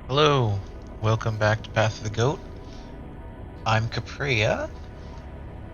Hello, welcome back to Path of the Goat. I'm Capria.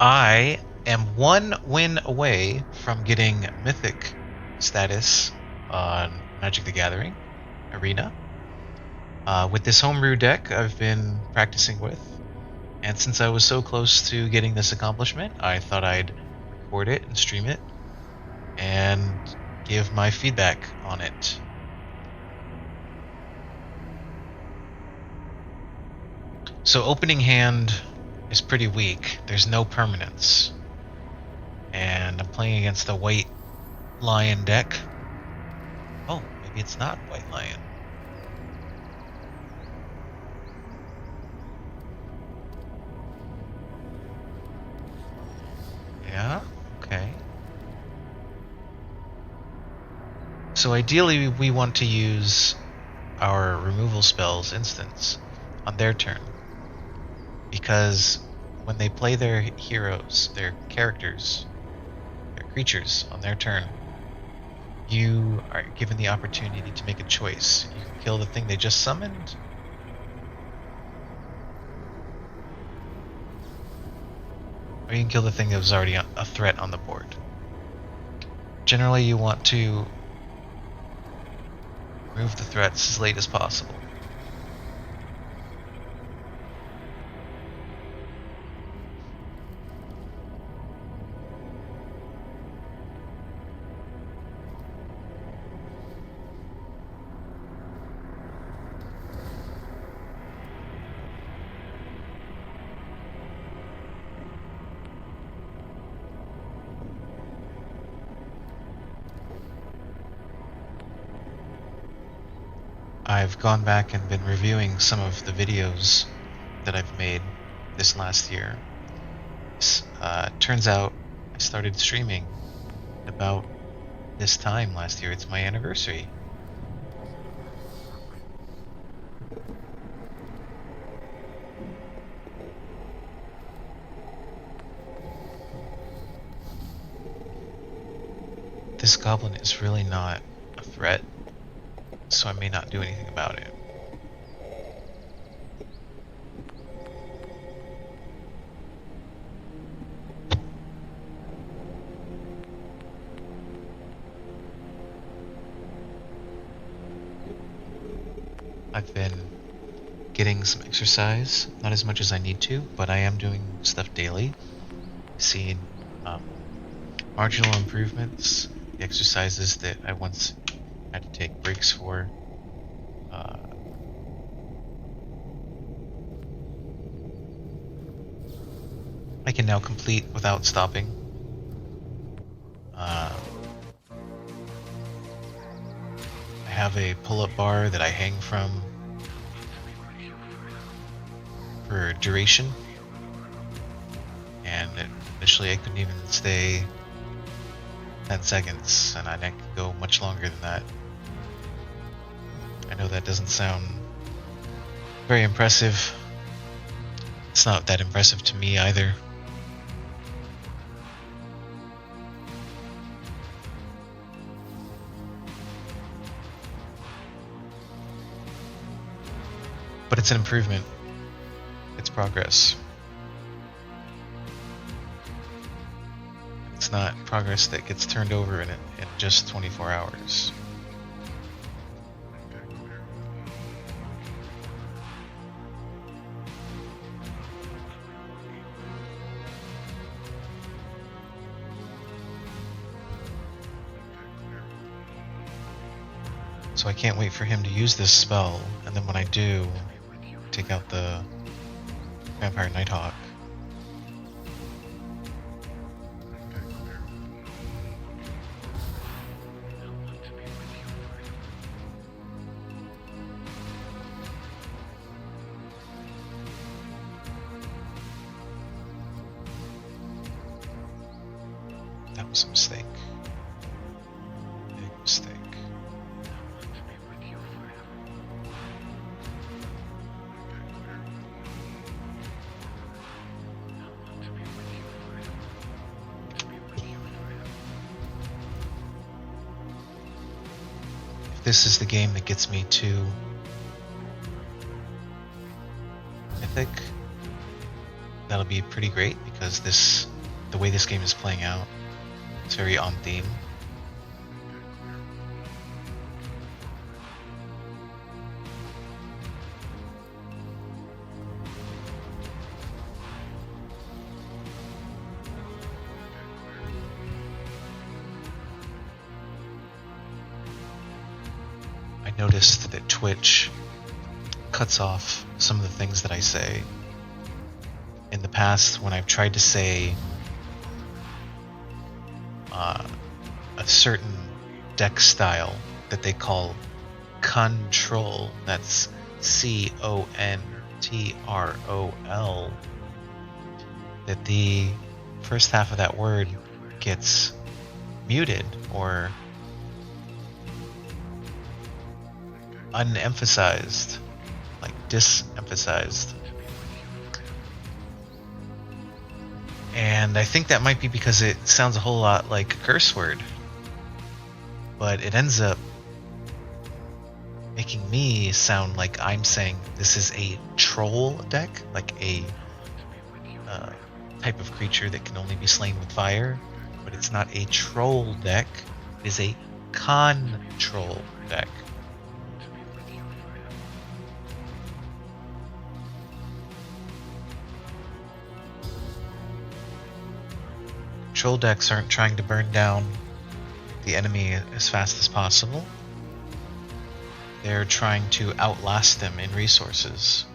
I am one win away from getting Mythic status on Magic the Gathering Arena. With this homebrew deck I've been practicing with, and since I was so close to getting this accomplishment, I thought I'd record it and stream it and give my feedback on it. So opening hand is pretty weak. There's no permanence. And I'm playing against a white lion deck. Oh, maybe it's not white lion. Yeah, okay. So ideally we want to use our removal spells instance on their turn. Because when they play their heroes, their characters, their creatures on their turn, you are given the opportunity to make a choice. You can kill the thing they just summoned, or you can kill the thing that was already a threat on the board. Generally, you want to remove the threats as late as possible. I've gone back and been reviewing some of the videos that I've made this last year. Turns out I started streaming about this time last year. It's my anniversary. This goblin is really not a threat, so I may not do anything about it. I've been getting some exercise, not as much as I need to, but I am doing stuff daily. Seeing marginal improvements, the exercises that I once had to take breaks for. I can now complete without stopping. I have a pull-up bar that I hang from for duration, and initially I couldn't even stay 10 seconds, and I could go much longer than that. I know that doesn't sound very impressive. It's not that impressive to me either. But it's an improvement. It's progress. It's not progress that gets turned over in just 24 hours. So I can't wait for him to use this spell, and then when I do, take out the Vampire Nighthawk. That was a mistake. Big mistake. If this is the game that gets me to Mythic, that'll be pretty great because the way this game is playing out, it's very on theme. I noticed that Twitch cuts off some of the things that I say. In the past, when I've tried to say a certain deck style that they call control, that's CONTROL, that the first half of that word gets muted or unemphasized, like disemphasized. And I think that might be because it sounds a whole lot like a curse word, but it ends up making me sound like I'm saying this is a troll deck, like a type of creature that can only be slain with fire, but it's not a troll deck, it is a control deck. Control decks aren't trying to burn down the enemy as fast as possible. They're trying to outlast them in resources.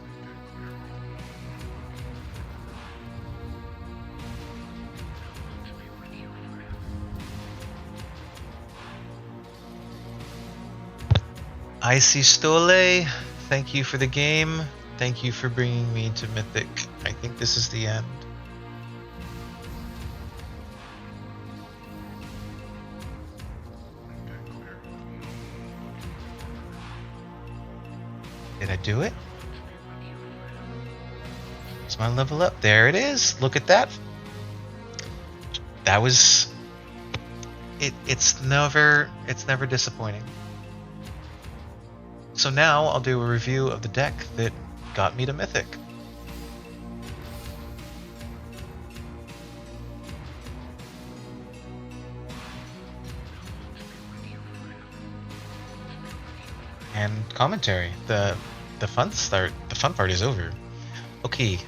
Icy Stole, thank you for the game. Thank you for bringing me to Mythic. I think this is the end. Did I do it? It's my level up. There it is. Look at that. That was it. It's never disappointing. So now I'll do a review of the deck that got me to Mythic. And commentary. The fun part is over. Okay.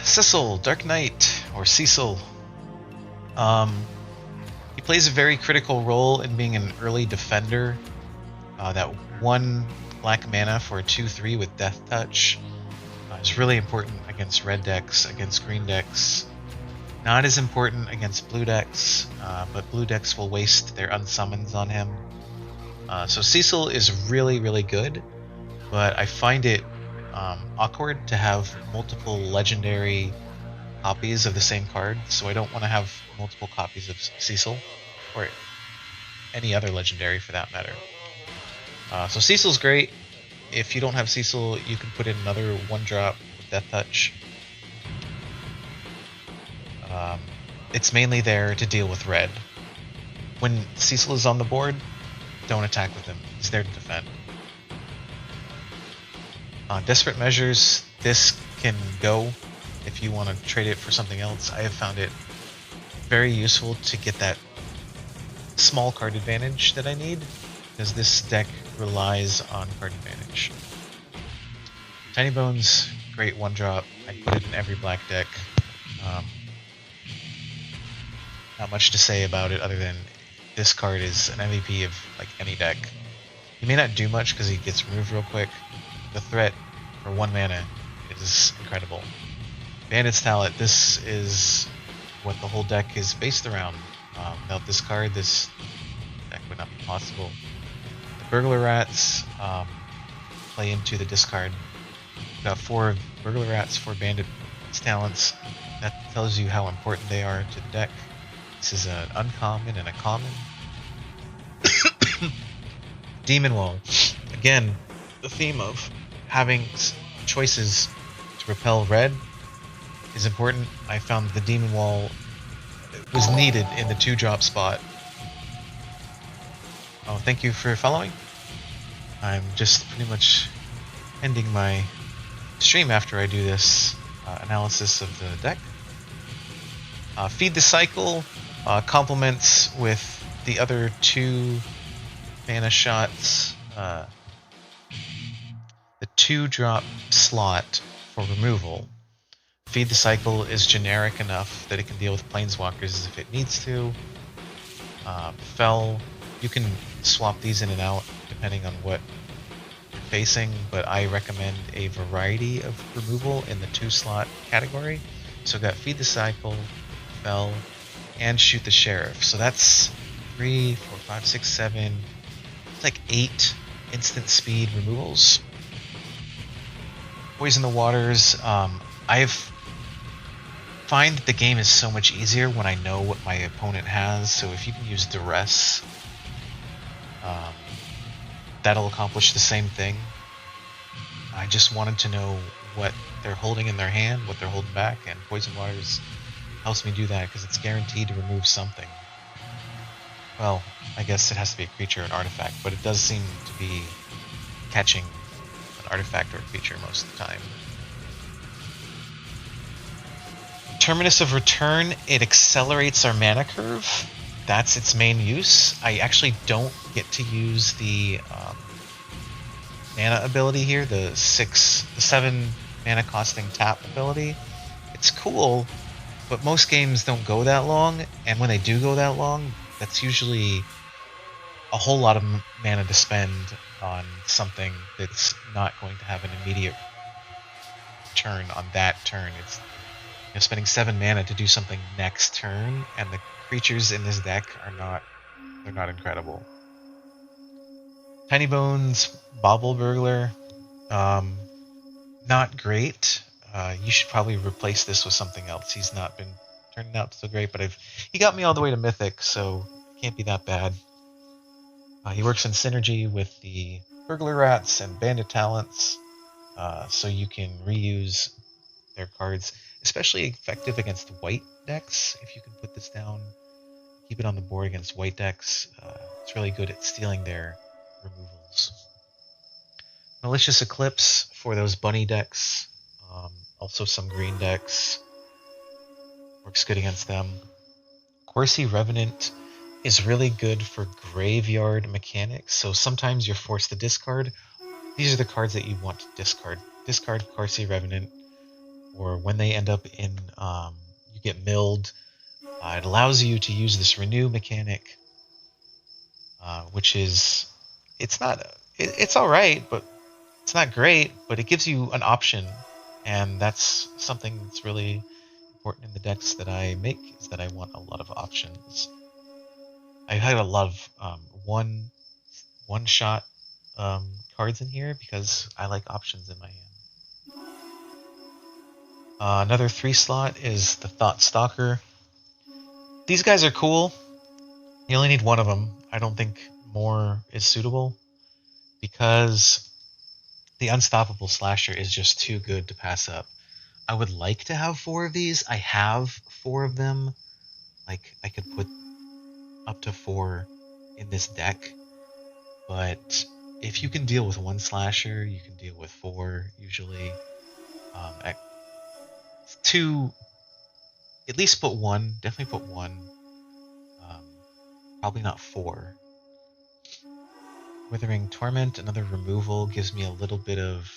Cecil, Dark Knight, or Cecil. He plays a very critical role in being an early defender. That 1 black mana for a 2/3 with Death Touch is really important against red decks, against green decks. Not as important against blue decks, but blue decks will waste their unsummons on him. So Cecil is really, really good, but I find it awkward to have multiple legendary copies of the same card, so I don't want to have multiple copies of Cecil, or any other legendary for that matter. So Cecil's great. If you don't have Cecil, you can put in another 1-drop with Death Touch. It's mainly there to deal with red. When Cecil is on the board, don't attack with him. He's there to defend. Desperate Measures, this can go if you want to trade it for something else. I have found it very useful to get that small card advantage that I need, because this deck relies on card advantage. Tiny Bones, great 1-drop. I put it in every black deck. Not much to say about it other than this card is an MVP of like any deck. He may not do much because he gets removed real quick. The threat for 1 mana is incredible. Bandit's Talent, this is what the whole deck is based around. Without this card, this deck would not be possible. The Burglar Rats play into the discard. Got 4 Burglar Rats, 4 Bandit's Talents. That tells you how important they are to the deck. This is an uncommon and a common. Demon Wall. Again, the theme of having choices to repel red is important. I found the Demon Wall was needed in the 2-drop spot. Oh, thank you for following. I'm just pretty much ending my stream after I do this analysis of the deck. Feed the Cycle complements with the other 2 mana shots, the 2-drop slot for removal. Feed the Cycle is generic enough that it can deal with Planeswalkers if it needs to. Fell, you can swap these in and out depending on what you're facing, but I recommend a variety of removal in the 2-slot category. So I've got Feed the Cycle, Fell, and Shoot the Sheriff. So that's 3, 4, 5, 6, 7. It's like 8 instant speed removals. Poison the Waters. I've find that the game is so much easier when I know what my opponent has. So if you can use Duress, that'll accomplish the same thing. I just wanted to know what they're holding in their hand, what they're holding back, and Poison Waters helps me do that because it's guaranteed to remove something. Well, I guess it has to be a creature or an artifact, but it does seem to be catching an artifact or a creature most of the time. Terminus of Return, it accelerates our mana curve. That's its main use. I actually don't get to use the mana ability here, the 7 mana costing tap ability. It's cool, but most games don't go that long, and when they do go that long, that's usually a whole lot of mana to spend on something that's not going to have an immediate turn on that turn. It's spending 7 mana to do something next turn, and the creatures in this deck they're not incredible. Tiny Bones, Bobble Burglar, not great. You should probably replace this with something else. He's not been turning out so great, but he got me all the way to Mythic, so it can't be that bad. He works in synergy with the Burglar Rats and Bandit Talents, so you can reuse their cards, especially effective against white decks. If you can put this down, keep it on the board against white decks, it's really good at stealing their removals. Malicious Eclipse for those bunny decks, also some green decks, works good against them. Corsi Revenant is really good for graveyard mechanics, so sometimes you're forced to discard. These are the cards that you want to discard. Discard Corsi Revenant, or when they end up in, you get milled. It allows you to use this renew mechanic, which is, it's all right, but it's not great, but it gives you an option, and that's something that's really important in the decks that I make, is that I want a lot of options. I had a lot of one shot cards in here because I like options in my hand. Another 3-slot is the Thought Stalker. These guys are cool. You only need one of them. I don't think more is suitable because the Unstoppable Slasher is just too good to pass up. I would like to have 4 of these. I have 4 of them. Like, I could put up to 4 in this deck, but if you can deal with 1 slasher, you can deal with 4 usually. At 2, at least put 1. Definitely put 1. Probably not 4. Withering Torment, another removal, gives me a little bit of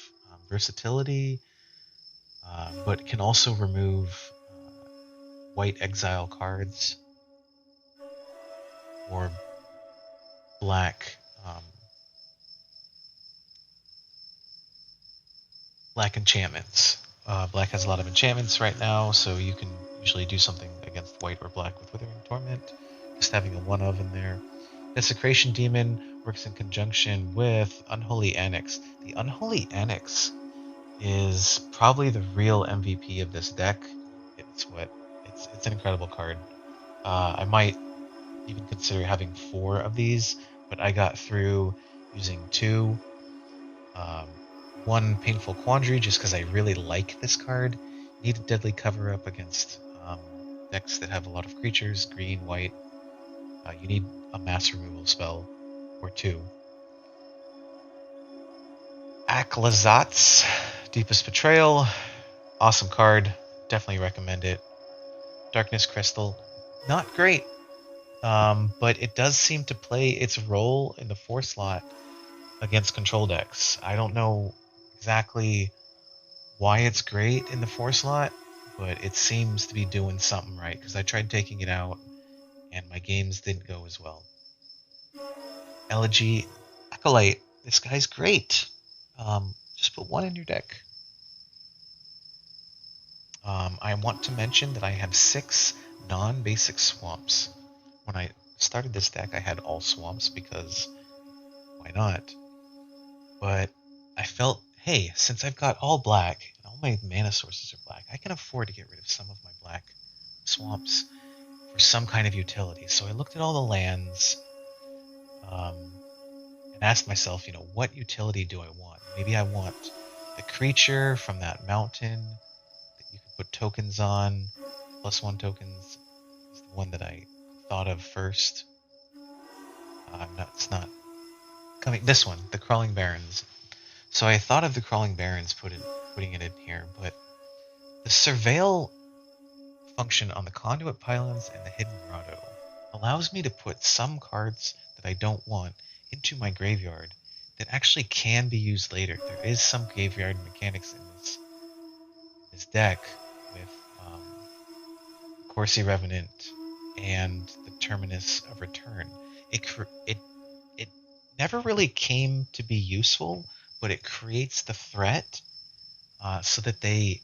versatility, but can also remove white exile cards or black black enchantments. Black has a lot of enchantments right now, so you can usually do something against white or black with Withering Torment. Just having a 1 of in there. Desecration Demon works in conjunction with Unholy Annex. The Unholy Annex is probably the real MVP of this deck. It's an incredible card. I might even consider having 4 of these, but I got through using 2. 1 Painful Quandary, just because I really like this card. Need a Deadly Cover Up against decks that have a lot of creatures, green, white. You need a mass removal spell or 2. Aklazat's Deepest Betrayal, awesome card. Definitely recommend it. Darkness Crystal, not great, but it does seem to play its role in the 4 slot against control decks. I don't know exactly why it's great in the 4 slot, but it seems to be doing something right, because I tried taking it out and my games didn't go as well. Elegy Acolyte, this guy's great. Just put 1 in your deck. I want to mention that I have 6 non-basic swamps. When I started this deck, I had all swamps because why not? But I felt, hey, since I've got all black and all my mana sources are black, I can afford to get rid of some of my black swamps for some kind of utility. So I looked at all the lands and asked myself, what utility do I want? Maybe I want the creature from that mountain that you can put tokens on. +1 tokens is the one that I thought of first. It's not coming. This one, the Crawling Barrens. So I thought of the Crawling Barrens putting it in here, but the Surveil function on the Conduit Pylons and the Hidden Grotto allows me to put some cards that I don't want into my graveyard that actually can be used later. There is some graveyard mechanics in this deck with Corsi Revenant and the Terminus of Return. It never really came to be useful, but it creates the threat so that the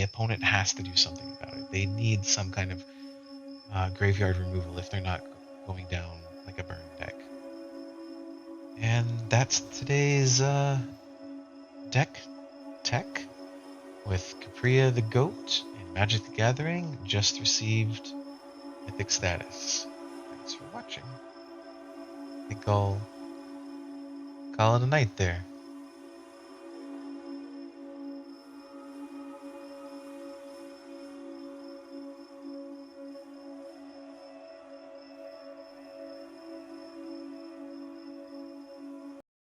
opponent has to do something about it. They need some kind of graveyard removal if they're not going down like a burn deck. And that's today's deck tech with Capria the Goat and Magic the Gathering just received Mythic status. Thanks for watching. I think I'll call it a night there.